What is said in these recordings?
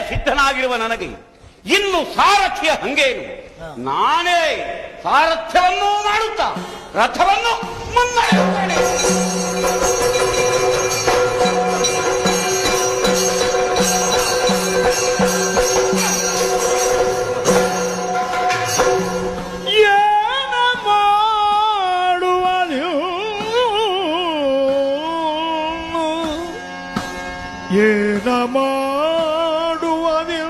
ಸಿದ್ಧನಾಗಿರುವ ನನಗೆ ಇನ್ನು ಸಾರಥಿಯ ಹಂಗೇನು, ನಾನೇ ಸಾರಥ್ಯವನ್ನೂ ಮಾಡುತ್ತಾ ರಥವನ್ನು ಮುನ್ನಡೆಯುತ್ತೇನೆ. ಏನ ಮಾಡುವನಿಲ್ಲು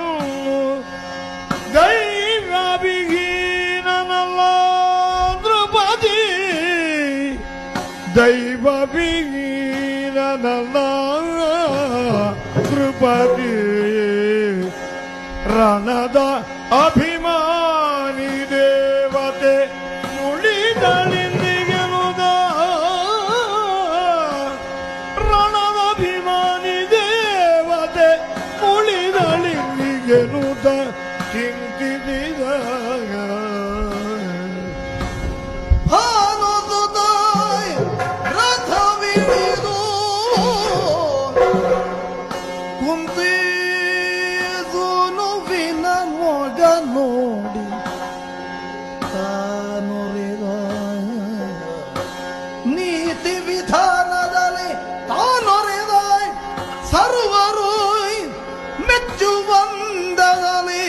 ದೈವ ಬಿಗೀನನಲ್ಲ ನೃಪತಿ, ದೈವ ಬಿಗೀನನಲ್ಲ ನೃಪತಿ. ರಣದ ಅಭಿಮಾನಿ ದೇವತೆ ಮುಳಿದಳಿಂದಿಗೆನುದ, ರಣದ ಅಭಿಮಾನಿ ದೇವತೆ ಮುಳಿದಳಿಂದಿಗೆನುದ ಚಿಂತಿಸಿದಾಗ ರಥವಿಳಿದು ಕುಂತಿಸುನುವಿನ ಮೊಗ ನೋಡಿ ತಾನುರಿದ ನೀತಿ ವಿಧಾನದಲ್ಲಿ ತಾನುರಿದ ಸರ್ವರು ಮೆಚ್ಚುವಂದದಲ್ಲಿ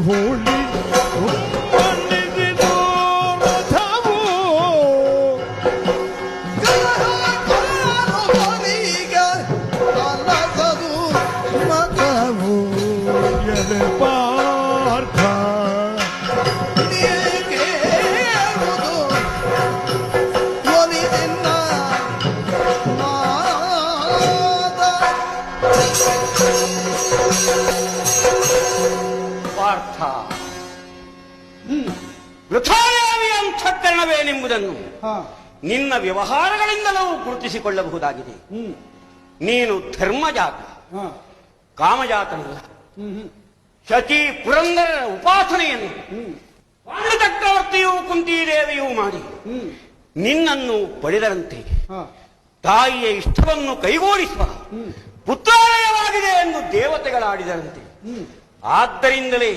ಹೋಳಿ ರಥವು ಅಲ್ಲದು ಮತವು ಎಲೆ ಪಾರ್ಥ ಒಲಿದಿನ್ನ ಪಾರ್ಥ, ವೃಥಾಯಾವಿ ಅಂತಃಕರಣವೇನೆಂಬುದನ್ನು ನಿನ್ನ ವ್ಯವಹಾರಗಳಿಂದಲೂ ಗುರುತಿಸಿಕೊಳ್ಳಬಹುದಾಗಿದೆ. ನೀನು ಧರ್ಮಜಾತ, ಕಾಮಜಾತನಲ್ಲ. ಶಚಿ ಪುರಂದರರ ಉಪಾಸನೆಯನ್ನು ಪಾಂಡು ಚಕ್ರವರ್ತಿಯೂ ಕುಂತಿದೇವಿಯೂ ಮಾಡಿ ನಿನ್ನನ್ನು ಪಡೆದರಂತೆ ತಾಯಿಯ ಇಷ್ಟವನ್ನು ಕೈಗೂಡಿಸುವ ಪುತ್ರಾಲಯವಾಗಿದೆ ಎಂದು ದೇವತೆಗಳಾಡಿದರಂತೆ. ಆದ್ದರಿಂದಲೇ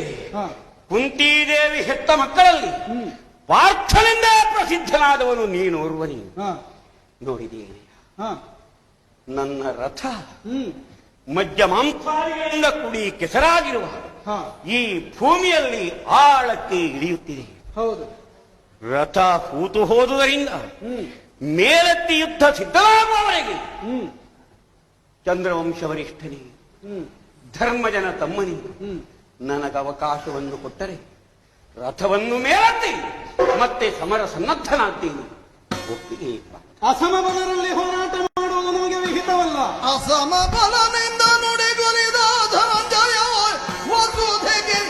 ಕುಂತಿದೇವಿ ಹೆತ್ತ ಮಕ್ಕಳಲ್ಲಿ ಪಾರ್ಥನಿಂದ ಪ್ರಸಿದ್ಧನಾದವನು ನೀನೋರ್ವನಿ. ನೋಡಿದೀನಿ, ನನ್ನ ರಥ ಮಜ್ಜ ಮಾಂಸಾದಿಗಳಿಂದ ಕೂಡಿ ಕೆಸರಾಗಿರುವ ಈ ಭೂಮಿಯಲ್ಲಿ ಆಳಕ್ಕೆ ಇಳಿಯುತ್ತಿದೆ. ಹೌದು, ರಥ ಕೂತು ಹೋದುದರಿಂದ ಮೇಲೆತ್ತಿ ಯುದ್ಧ ಸಿದ್ಧವಾಗುವವರೆಗೆ ಚಂದ್ರವಂಶ ವರಿಷ್ಠನೇ, ಧರ್ಮಜನ ತಮ್ಮನಿ, ನನಗವಕಾಶವನ್ನು ಕೊಟ್ಟರೆ ರಥವನ್ನು ಮೇಲೆತ್ತಿ ಮತ್ತೆ ಸಮರ ಸನ್ನದ್ಧನಾಗ್ತೀನಿ. ಒಪ್ಪಿಗೆ. ಅಸಮಬಲರಲ್ಲಿ ಹೋರಾಟ ಮಾಡುವುದು ನಮಗೆ ವಿಹಿತವಲ್ಲ. ಅಸಮಬಲದಿಂದ ನುಡಿಗುರಿದ ಧನಂಜಯ ವಸುಧೆಗೆ